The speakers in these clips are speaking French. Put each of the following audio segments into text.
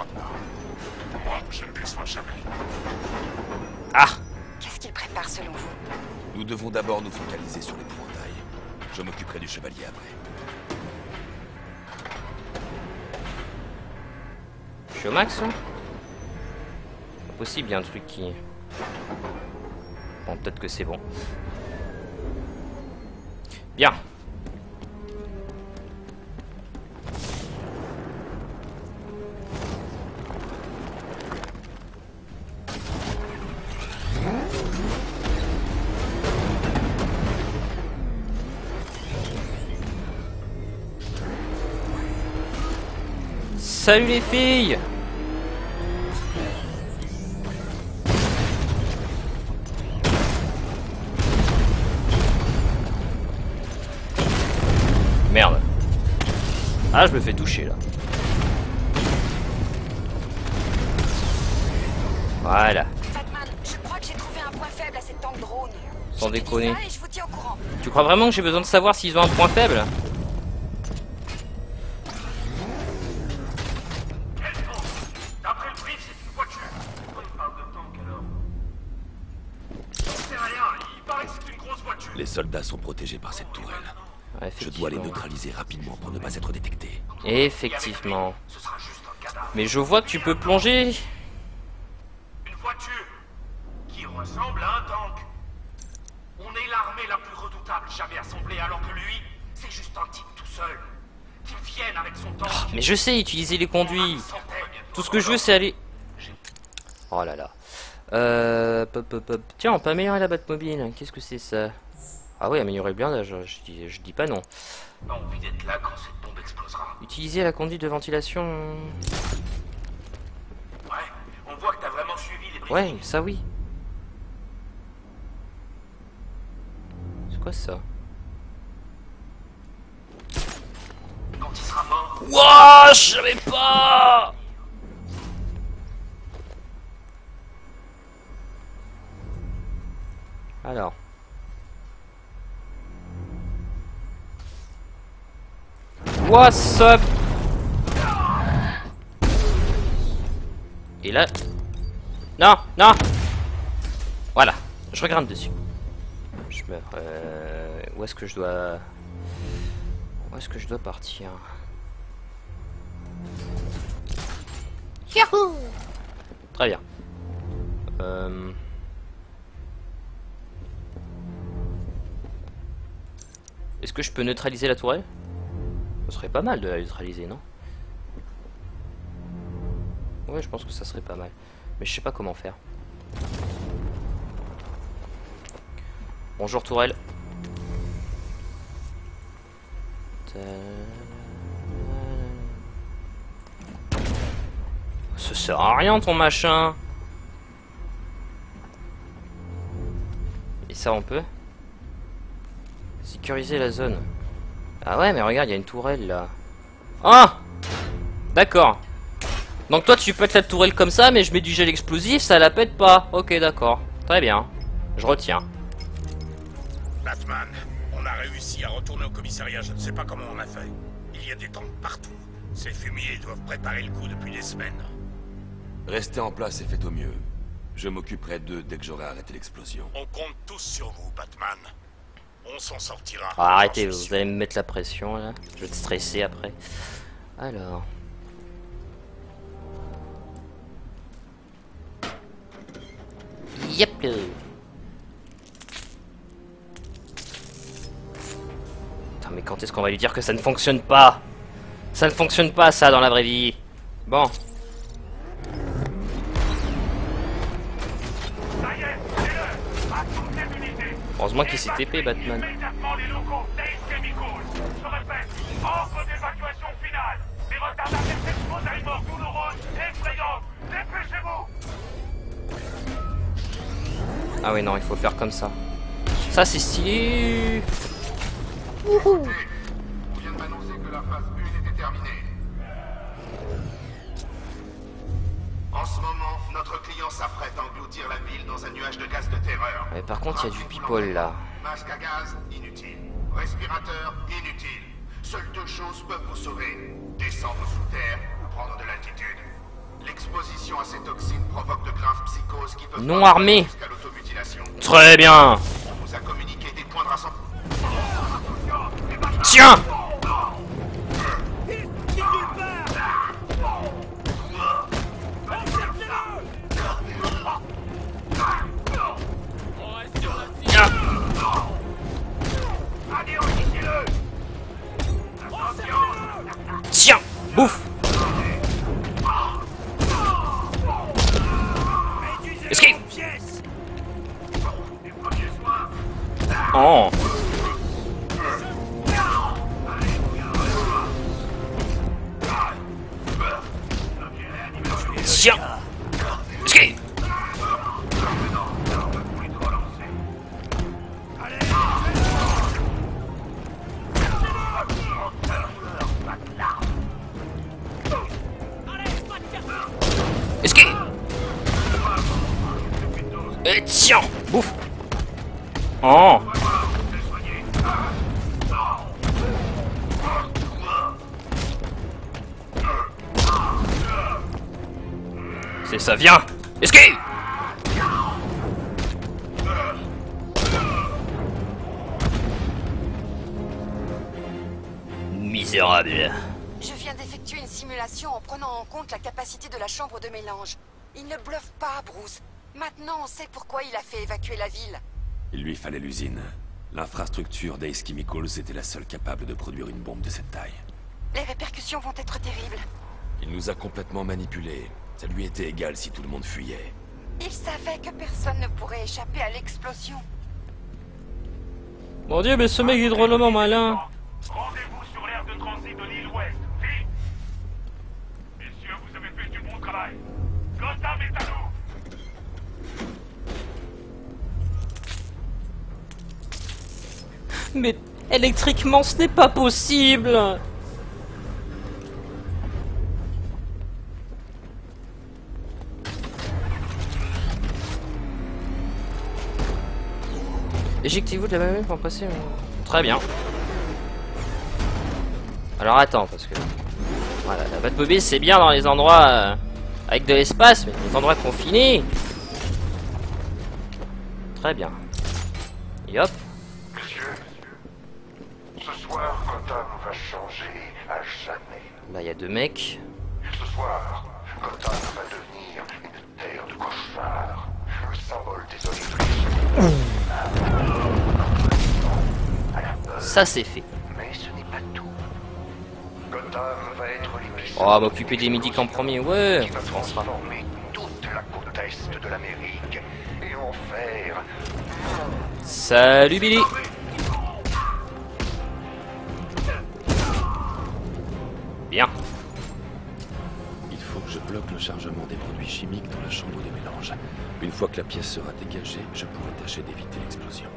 maintenant. Moi, je ne déçois jamais. Ah! Qu'est-ce qu'il prépare selon vous? Nous devons d'abord nous focaliser sur l'épouvantail. Je m'occuperai du chevalier après. Je suis au max là? Pas possible, il y a un truc qui... Bon, peut-être que c'est bon. Bien. Salut les filles! Merde. Ah, je me fais toucher là. Voilà. Batman, je crois que j'ai trouvé un point faible à cette tank drone. Sans Je te dis déconner. ça et je vous tiens au courant. Tu crois vraiment que j'ai besoin de savoir s'ils ont un point faible? D'après le brief, c'est une voiture. Pourquoi il parle de tank alors? C'est rien, il paraît que c'est une grosse voiture. Les soldats sont protégés par cette tourelle. Ouais, Je dois les effectivement. neutraliser rapidement pour ne pas être détecté. Effectivement. Ce sera juste un cadavre. Mais je vois que tu peux plonger. Une voiture qui ressemble à un tank. On est l'armée la plus redoutable jamais assemblée, alors que lui, c'est juste un type tout seul. Qu'il vienne avec son tank. Mais je sais utiliser les conduits. Tout ce que je veux, c'est aller... Oh là là. Pop. Tiens, on peut améliorer la Batmobile. Qu'est-ce que c'est ça? Ah oui, améliorer le blindage. Je dis pas non. Pas envie d'être là quand cette bombe explosera. Utiliser la conduite de ventilation. Ouais, on voit que t'as vraiment suivi les briefings. Ouais, ça oui. C'est quoi ça? Quand il sera mort, Wouah, je savais pas. Alors. What's up? Et là... Non, non. Voilà, je regarde dessus. Je meurs. Où est-ce que je dois... Où est-ce que je dois partir? Yahoo! Très bien. Est-ce que je peux neutraliser la tourelle? Ce serait pas mal de la neutraliser, non? Ouais, je pense que ça serait pas mal. Mais je sais pas comment faire. Bonjour tourelle. Ça sert à rien ton machin. Et ça on peut sécuriser la zone. Ah ouais mais regarde il y a une tourelle là. Ah d'accord. Donc toi tu pètes la tourelle comme ça mais je mets du gel explosif ça la pète pas. Ok d'accord. Très bien. Je retiens. Batman, on a réussi à retourner au commissariat, je ne sais pas comment on a fait. Il y a des tanks partout. Ces fumiers doivent préparer le coup depuis des semaines. Restez en place et faites au mieux. Je m'occuperai d'eux dès que j'aurai arrêté l'explosion. On compte tous sur vous, Batman. On s'en sortira. Ah, arrêtez, j'en suis vous allez me mettre la pression là. Je vais te stresser après. Alors. Yep. Putain, mais quand est-ce qu'on va lui dire que ça ne fonctionne pas? Ça ne fonctionne pas ça dans la vraie vie. Bon. Ça y est, c'est l'heure. À toutes les unités. Heureusement qu'il s'est TP Batman. Immédiatement les locaux Dave Chemicals. Je répète, ordre d'évacuation finale. Les retardataires s'exposent à une mort douloureuse, effrayante. Dépêchez-vous. Ah oui non, il faut le faire comme ça. Ça c'est stylé. On vient de m'annoncer que la phase 1 était terminée. En ce moment, notre client s'apprête à engloutir la ville dans un nuage de gaz de terreur. Mais par contre, il y a du people là. Masque à gaz, inutile. Respirateur, inutile. Seules deux choses peuvent vous sauver. Descendre sous terre ou prendre de l'altitude. L'exposition à ces toxines provoque de graves psychoses qui peuvent Non armé. jusqu'à l'automutilation. Très bien. On vous a communiqué des points de rassemblement. Tiens. Tiens, bouffe. Escape. Oh. Tiens. Escape. Escape. Et tiens, bouffe. Oh. C'est ça, viens. Escape. Misérable. Je viens d'effectuer une simulation en prenant en compte la capacité de la chambre de mélange. Il ne bluffe pas, Bruce. Maintenant, on sait pourquoi il a fait évacuer la ville. Il lui fallait l'usine. L'infrastructure d'Ace Chemicals était la seule capable de produire une bombe de cette taille. Les répercussions vont être terribles. Il nous a complètement manipulés. Ça lui était égal si tout le monde fuyait. Il savait que personne ne pourrait échapper à l'explosion. Mon Dieu, mais ce mec est drôlement malin. Rendez-vous sur l'aire de transit de l'île Ouest, vite! Messieurs, vous avez fait du bon travail. Gotham est à nous! Mais électriquement, ce n'est pas possible. Éjectez-vous de la même pour passer. Très bien. Alors attends, parce que voilà, la Batmobile c'est bien dans les endroits avec de l'espace, mais les endroits confinés. Très bien. Et hop. Monsieur, ce soir, Gotham va changer à jamais. Là, il y a deux mecs. Ce soir, Gotham va devenir une terre de cauchemars, le symbole des oliviers. Ça, c'est fait. Mais ce n'est pas tout. Gotham va être l'épicentre. Oh, m'occuper des Midic en premier, ouais. Qui va On sera. transformer toute la côte est de l'Amérique et en faire Salut Billy. Bien. Il faut que je bloque le chargement des produits chimiques dans la chambre de mélange. Une fois que la pièce sera dégagée, je pourrai tâcher d'éviter l'explosion.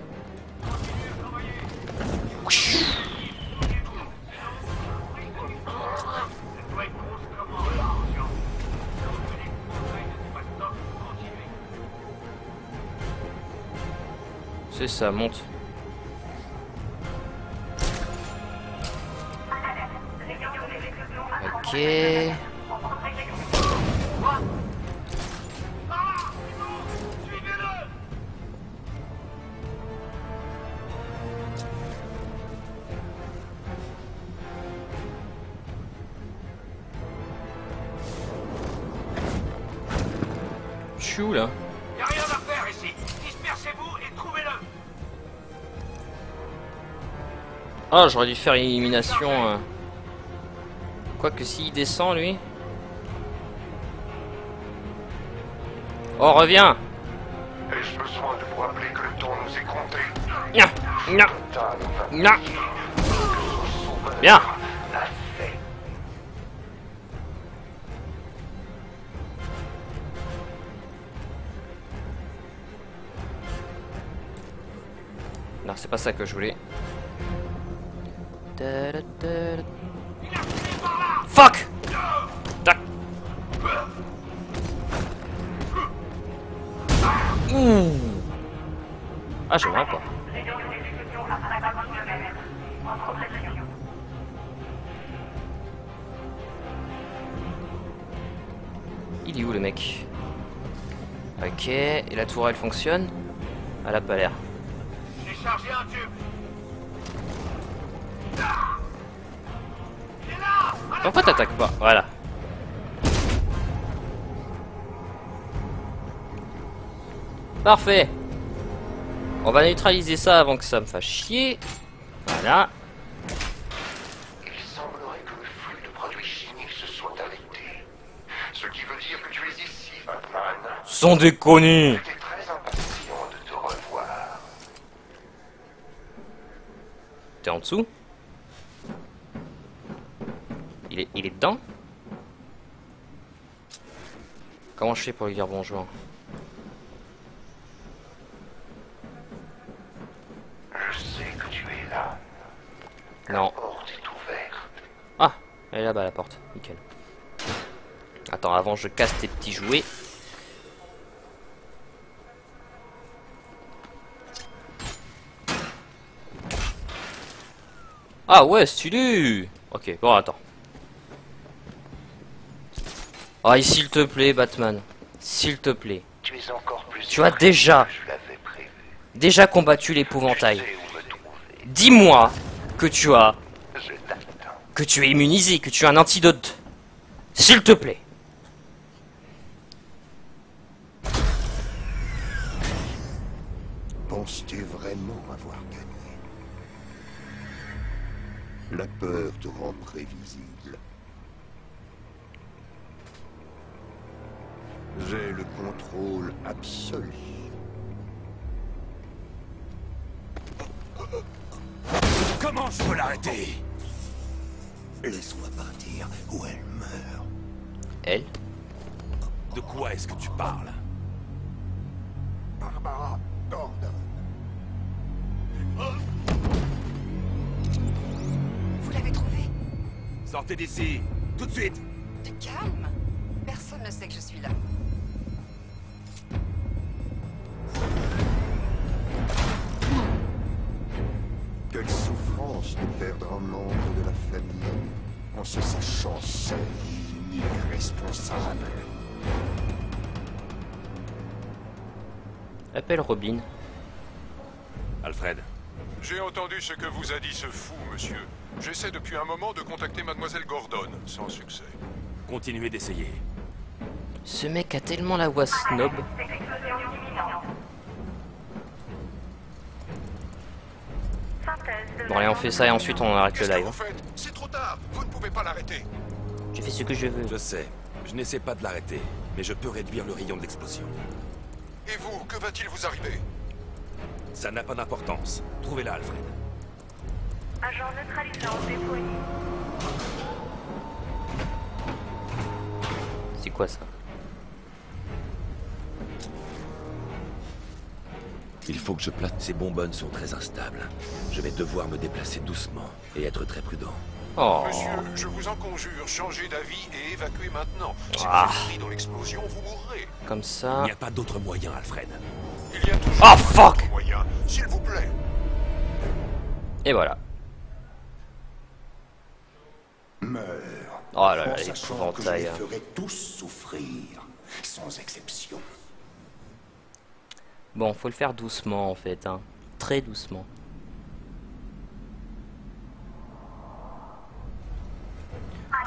C'est ça, monte. Ok. Chou là. Y a rien à faire ici. Dispersez-vous et trouvez-le. Ah, j'aurais dû faire élimination. Quoique s'il descend lui. Oh, reviens. Ai-je besoin de vous rappeler que le temps nous est compté? Nya, nya, Gotham va nya. devenir ce que son sauveur Bien. a fait. Non, c'est pas ça que je voulais. Fuck. Tac. Ouh. Ah, j'aimerais pas. Il est où le mec? Ok, et la tourelle fonctionne? Elle a pas l'air. J'ai chargé un tube. Ah, il est là. À la Pourquoi t'attaques pas? Voilà. Parfait. On va neutraliser ça avant que ça me fasse chier. Voilà. Il semblerait que le flux de produits chimiques se soit arrêté. Ce qui veut dire que tu es ici, Batman. Sans déconner. J'étais très impatient de te revoir. T'es en dessous? Il est dedans? Comment je fais pour lui dire bonjour? Je sais que tu es là. Non. La porte est ouverte. Ah, elle est là-bas la porte. Nickel. Attends, avant je casse tes petits jouets. Ah ouais, stylé. Ok, bon attends. Ah, s'il te plaît, Batman. S'il te plaît. Tu es encore plus Tu as effrayé déjà- que je l'avais prévu. Déjà combattu l'épouvantail. Je sais où me trouver. Dis-moi que tu as... Je t'attends. que tu es immunisé, que tu as un antidote. S'il te plaît. Penses-tu vraiment avoir gagné? La peur te rend prévisible. J'ai le contrôle absolu. Comment je peux l'arrêter? Laisse-moi partir ou elle meurt. Elle? De quoi est-ce que tu parles? Barbara Gordon. Vous l'avez trouvé? Sortez d'ici, tout de suite! Tu calmes. Personne ne sait que je suis là. Quelle souffrance de perdre un membre de la famille en se sachant seul et unique responsable. Appelle Robin. Alfred, J'ai entendu ce que vous a dit ce fou, monsieur. J'essaie depuis un moment de contacter Mademoiselle Gordon, sans succès. continuez d'essayer. Ce mec a tellement la voix snob. Bon allez, on fait ça et ensuite on arrête le Qu'est-ce que live. vous faites? C'est trop tard. Vous ne pouvez pas l'arrêter. Je fais ce que je veux. Je sais, je n'essaie pas de l'arrêter, mais je peux réduire le rayon de l'explosion. Et vous, que va-t-il vous arriver? Ça n'a pas d'importance. Trouvez-la, Alfred. Agent neutralisant déployé. C'est quoi ça? Il faut que je place. Ces bonbonnes sont très instables. Je vais devoir me déplacer doucement et être très prudent. Oh. Monsieur, je vous en conjure, changez d'avis et évacuez maintenant. Si Ah. vous êtes pris dans l'explosion, vous mourrez. Comme Il ça. n'y a pas d'autre moyen, Alfred. Il y a toujours Oh, un fuck. autre moyen, s'il vous plaît. Et voilà. Meurs. Oh là là, en sachant que je l'épouvantail. les ferai tous souffrir, sans exception. Bon, faut le faire doucement en fait, hein. Très doucement.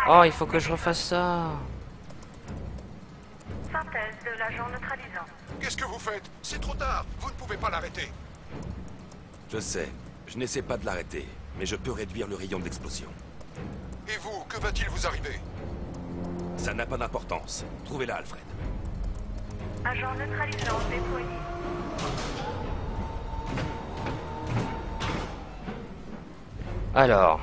Oh, il faut que je refasse ça. Synthèse de l'agent neutralisant. Qu'est-ce que vous faites? C'est trop tard. Vous ne pouvez pas l'arrêter. Je sais, je n'essaie pas de l'arrêter, mais je peux réduire le rayon de l'explosion. Et vous, que va-t-il vous arriver? Ça n'a pas d'importance. Trouvez-la, Alfred. Agent neutralisant déployé. Alors.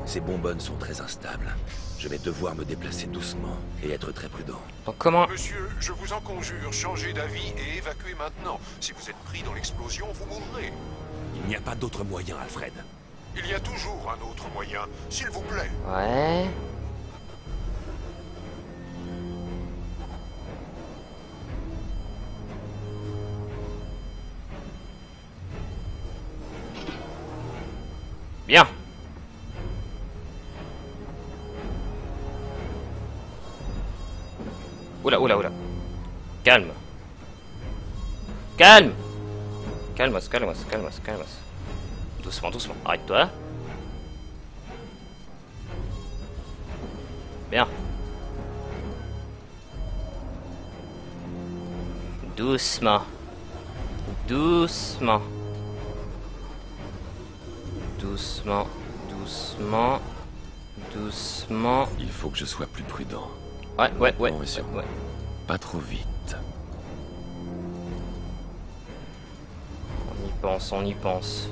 Ces bonbonnes sont très instables. Je vais devoir me déplacer doucement et être très prudent. Donc comment... Monsieur, je vous en conjure, changez d'avis et évacuez maintenant. Si vous êtes pris dans l'explosion, vous mourrez. Il n'y a pas d'autre moyen, Alfred. Il y a toujours un autre moyen, s'il vous plaît. Ouais. Bien. Oula, oula, oula. Calme. Calme. Calme-moi, calme-moi, calme-moi, calme-moi. Doucement, doucement. Arrête-toi. Bien. Doucement. Doucement. Doucement. Doucement. Doucement. Il faut que je sois plus prudent. Ouais, ouais, ouais. Bon, monsieur. Ouais. Pas trop vite. On y pense, on y pense.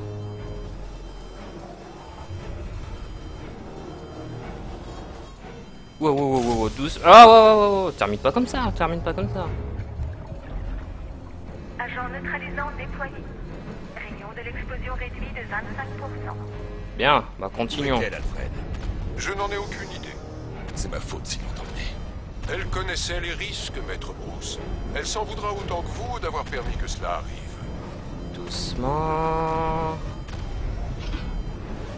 Wow, wow, wow, wow, douce. Ah, wow, wow, wow, termine pas comme ça, termine pas comme ça. Agent neutralisant déployé. Rayon de l'explosion réduit de 25%. Bien, bah continuons. Lequel, Alfred? Je n'en ai aucune idée. C'est ma faute si l'entendez. Elle connaissait les risques, Maître Bruce. Elle s'en voudra autant que vous d'avoir permis que cela arrive. Doucement.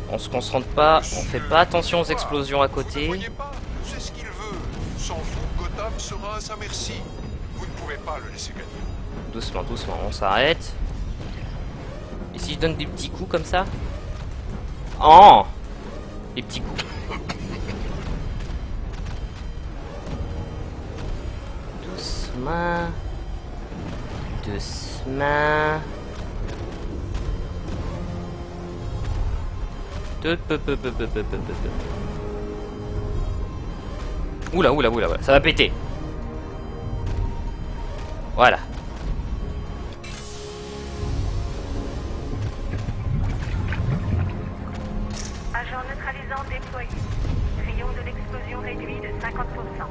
On se concentre pas, on fait pas attention aux explosions à Vous ne côté. voyez pas, c'est ce qu'il veut. Sans vous, Gotham sera à sa merci. Vous ne pouvez pas le laisser gagner. Doucement, doucement, on s'arrête. Et si je donne des petits coups comme ça? Oh! Des petits coups. Doucement. Doucement. Oula, oula, oula, oula, ça va péter. Voilà. Agent neutralisant déployé. Rayon de l'explosion réduit de 50%.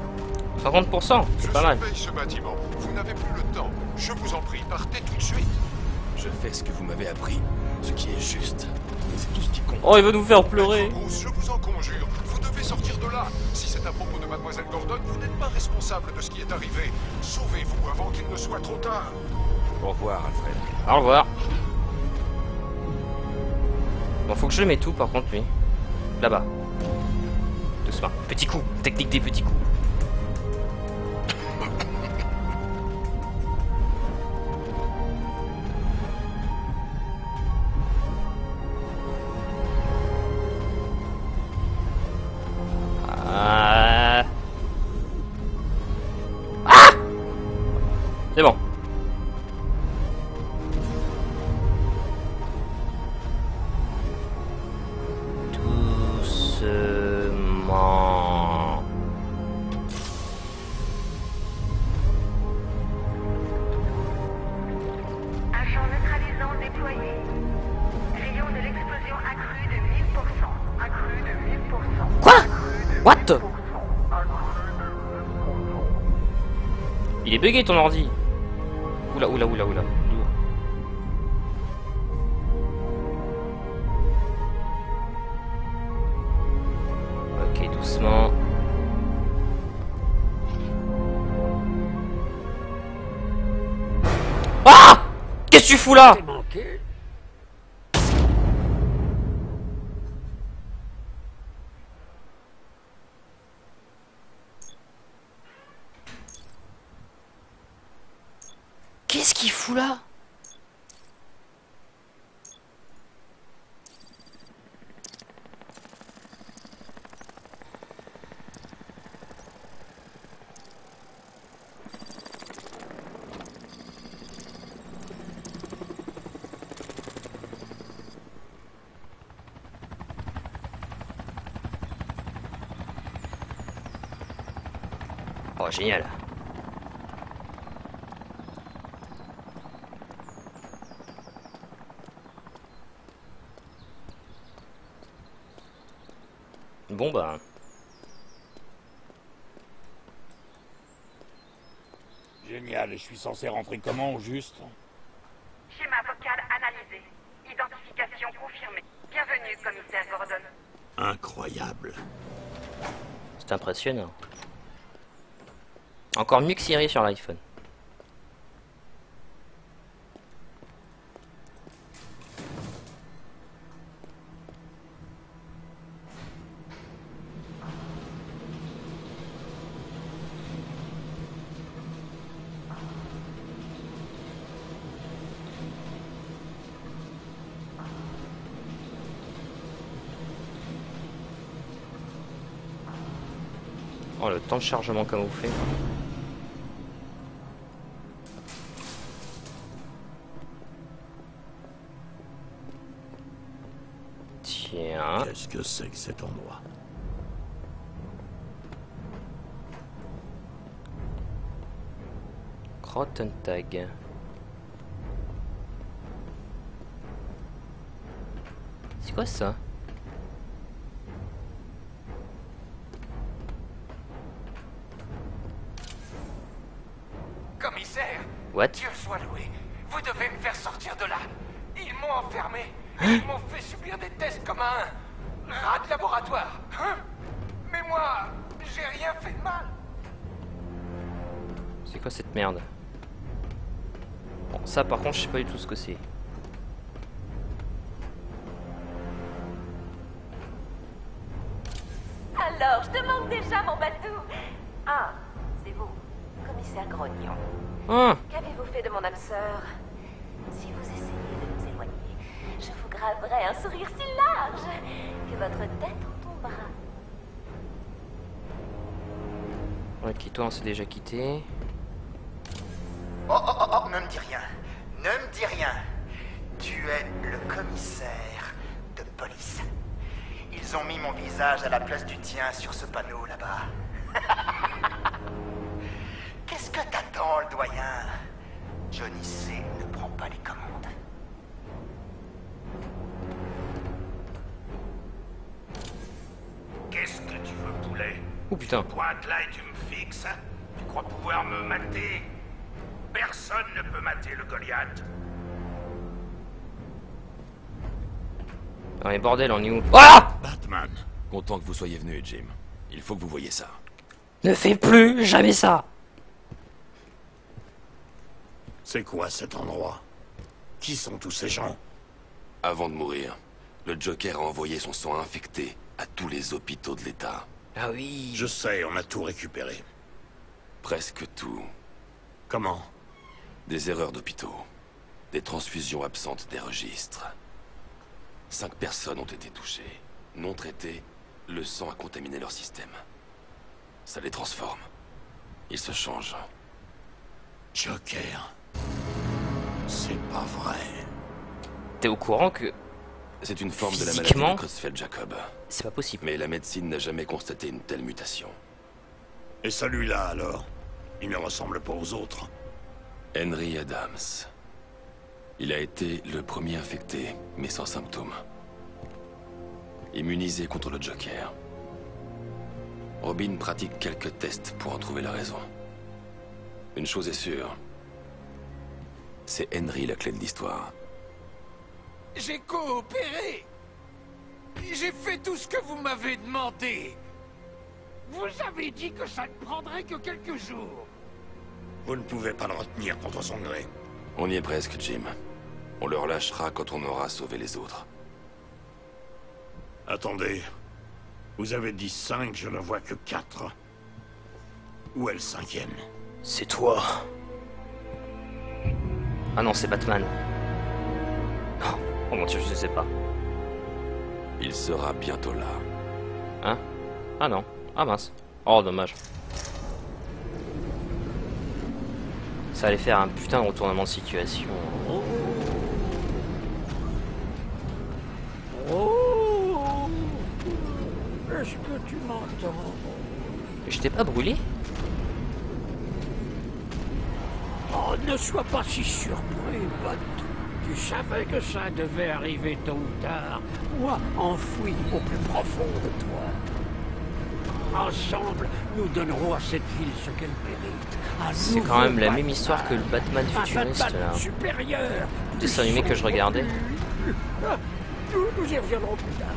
50%, Je c'est pas mal. surveille ce bâtiment. Vous n'avez plus le temps. Je vous en prie, partez tout de suite. Je fais ce que vous m'avez appris, ce qui est juste. C'est tout ce qui compte. Oh, il veut nous faire pleurer. Maître Bruce, je vous en conjure, vous devez sortir de là. Si c'est à propos de Mademoiselle Gordon, vous n'êtes pas responsable de ce qui est arrivé. Sauvez-vous avant qu'il ne soit trop tard. Au revoir, Alfred. Au revoir. Bon, faut que je le mette tout par contre, lui. Là-bas. Doucement. Petit coup. Technique des petits coups. C'est bon. Doucement. Agent neutralisant déployé. Rayon de l'explosion accru de 1000%. Accru de 1000%. Quoi? What? Il est bugué ton ordi. Oula, oula, oula, oula. Ok, doucement. Ah! Qu'est-ce que tu fous là? Qu'est-ce qu'il fout là? Oh, génial. Bon bah... Génial, et je suis censé rentrer comment au juste? Schéma vocal analysé. Identification confirmée. Bienvenue, commissaire Gordon. Incroyable. C'est impressionnant. Encore mieux que Siri sur l'iPhone. Oh, le temps de chargement camouflé. Tiens. Qu'est-ce que c'est que cet endroit? Crottentag. C'est quoi ça? Commissaire, What? Dieu soit loué. Vous devez me faire sortir de là. Ils m'ont enfermé. Ils m'ont fait subir des tests comme un rat de laboratoire. Hein? Mais moi, j'ai rien fait de mal. C'est quoi cette merde? Bon, ça par contre, je sais pas du tout ce que c'est. Alors, je te manque déjà, mon bateau. Ah, c'est vous, commissaire Grognon. Ah, Qu'avez-vous fait de mon âme sœur? Si vous essayez de nous éloigner, je vous graverai un sourire si large que votre tête en tombera. ouais, qui toi on s'est déjà quitté. Oh, oh, oh, oh, ne me dis rien. Ne me dis rien. Tu es le commissaire de police. Ils ont mis mon visage à la place du tien sur ce panneau là-bas. Qu'est-ce que t'attends, le doyen? Johnny C ne prend pas les commandes. Qu'est-ce que tu veux, poulet? Oh putain. Pointe là et tu me fixes. Tu crois pouvoir me mater? Personne ne peut mater le Goliath. Ah mais bordel, on est où? Ah! Batman. Content que vous soyez venu, Jim. Il faut que vous voyiez ça. Ne fais plus jamais ça! C'est quoi cet endroit? Qui sont tous ces gens? Avant de mourir, le Joker a envoyé son sang infecté à tous les hôpitaux de l'État. Ah oui. Je sais, on a tout récupéré. Presque tout. Comment? Des erreurs d'hôpitaux. Des transfusions absentes des registres. 5 personnes ont été touchées. Non traitées, le sang a contaminé leur système. Ça les transforme. Ils se changent. Joker. C'est pas vrai. T'es au courant que C'est une forme de la maladie physiquement, de Creutzfeldt-Jacob. c'est pas possible. Mais la médecine n'a jamais constaté une telle mutation. Et celui-là, alors? Il ne ressemble pas aux autres. Henry Adams. Il a été le premier infecté, mais sans symptômes. Immunisé contre le Joker. Robin pratique quelques tests pour en trouver la raison. Une chose est sûre. C'est Henry la clé de l'histoire. J'ai coopéré. J'ai fait tout ce que vous m'avez demandé. Vous avez dit que ça ne prendrait que quelques jours. Vous ne pouvez pas le retenir contre son gré. On y est presque, Jim. On le relâchera quand on aura sauvé les autres. Attendez. Vous avez dit 5, je ne vois que 4. Où est le 5e? C'est toi. Ah non, c'est Batman. Oh mon dieu, je sais pas. Il sera bientôt là. Hein? Ah non. Ah mince. Oh, dommage. Ça allait faire un putain de retournement de situation. Oh! Est-ce que tu m'entends? Je t'ai pas brûlé? Oh, ne sois pas si surpris, Batou. Tu savais que ça devait arriver tôt ou tard. Moi, enfoui au plus profond de toi. Ensemble, nous donnerons à cette ville ce qu'elle mérite. C'est quand même la même histoire que le Batman futuriste là. Supérieur. Dessin animé que je regardais. Nous y reviendrons plus tard.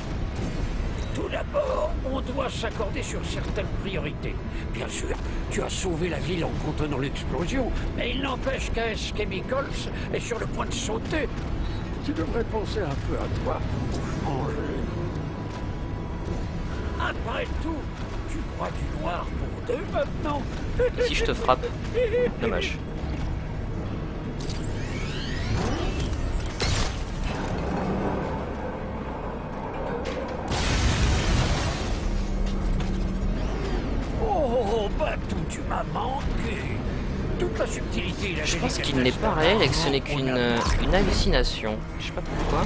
Tout d'abord, on doit s'accorder sur certaines priorités. Bien sûr, tu as sauvé la ville en contenant l'explosion, mais il n'empêche qu'AS Chemicals est sur le point de sauter. Tu devrais penser un peu à toi pour changer. Après tout, tu crois du noir pour 2 maintenant? Si je te frappe, dommage. Oh, tout, tu m'as manqué. Toute la subtilité et la Je pense délicatesse qu'il n'est pas d'un réel et que ce argent n'est qu'une au navire. une hallucination. Je sais pas pourquoi.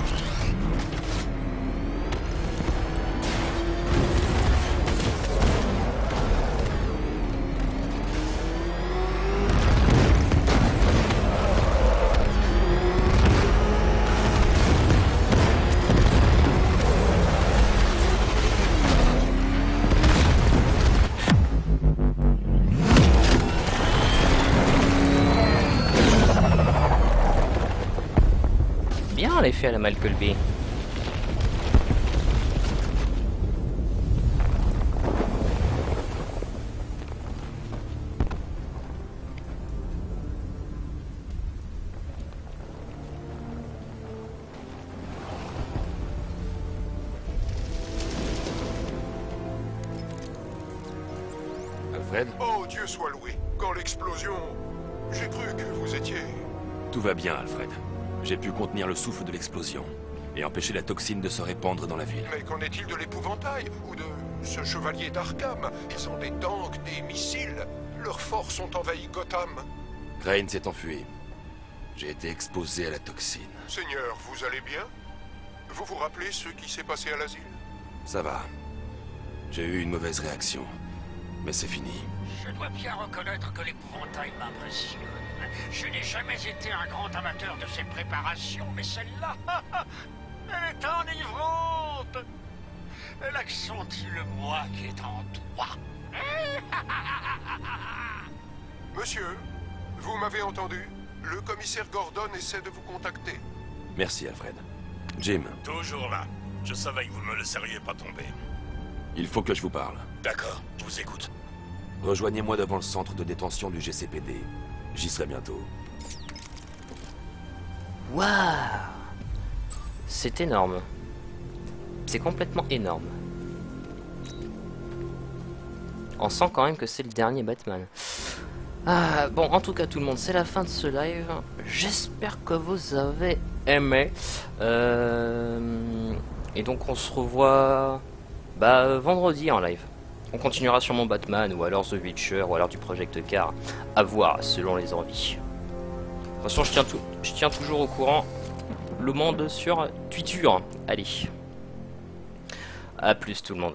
Bien l'effet à la Malcolm Bay. Alfred, Oh, Dieu soit loué. Quand l'explosion... J'ai cru que vous étiez... tout va bien, Alfred. J'ai pu contenir le souffle de l'explosion et empêcher la toxine de se répandre dans la ville. Mais qu'en est-il de l'épouvantail? Ou de ce chevalier d'Arkham? Ils ont des tanks, des missiles. Leurs forces ont envahi Gotham. Crane s'est enfui. J'ai été exposé à la toxine. Seigneur, vous allez bien? Vous vous rappelez ce qui s'est passé à l'asile? Ça va. J'ai eu une mauvaise réaction. Mais c'est fini. Je dois bien reconnaître que l'épouvantail m'impressionne. Je n'ai jamais été un grand amateur de ces préparations, mais celle-là, elle est enivrante. Elle accentue le moi qui est en toi. Monsieur, vous m'avez entendu? Le commissaire Gordon essaie de vous contacter. Merci, Alfred. Jim, Toujours là. Je savais que vous ne me laisseriez pas tomber. il faut que je vous parle. D'accord, je vous écoute. Rejoignez-moi devant le centre de détention du GCPD. J'y serai bientôt. Waouh! C'est énorme. C'est complètement énorme. On sent quand même que c'est le dernier Batman. Ah, bon, en tout cas tout le monde, c'est la fin de ce live. J'espère que vous avez aimé. Et donc on se revoit vendredi en live. On continuera sur mon Batman, ou alors The Witcher, ou alors du Project Car. À voir, selon les envies. De toute façon, je tiens toujours au courant le monde sur Twitter. Allez. À plus tout le monde.